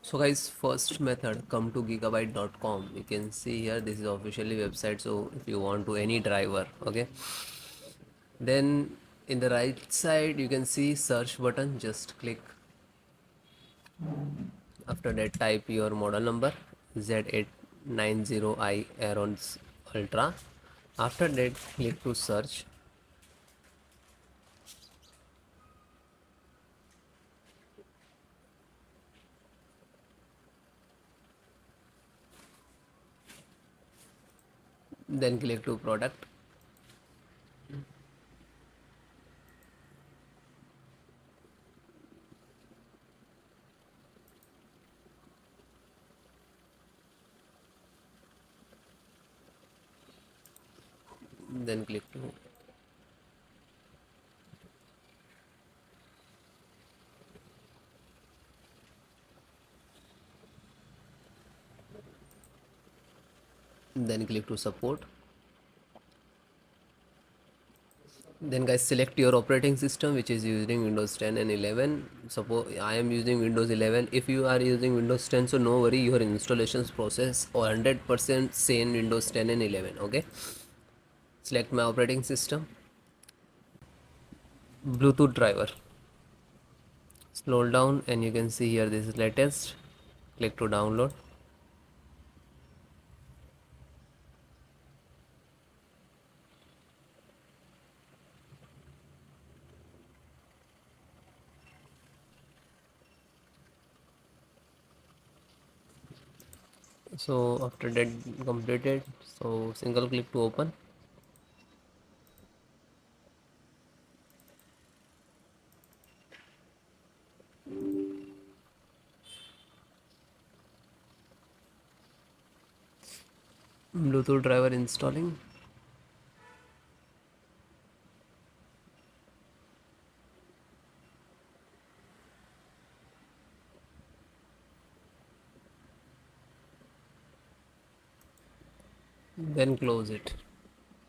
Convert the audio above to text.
So guys, first method, come to gigabyte.com. You can see here this is officially website, so if you want to any driver, okay, then in the right side you can see search button, just click. After that type your model number, Z890I AORUS Ultra. After that click to search. Then click to product. Then click to then click to support. Then guys, select your operating system which is using Windows 10 and 11. Suppose I am using Windows 11. If you are using Windows 10, so no worry, your installations process or 100% same Windows 10 and 11. Okay, select my operating system, Bluetooth driver, scroll down and you can see here this is latest. Click to download. So after that completed, so single click to open. Bluetooth driver installing. Then close it.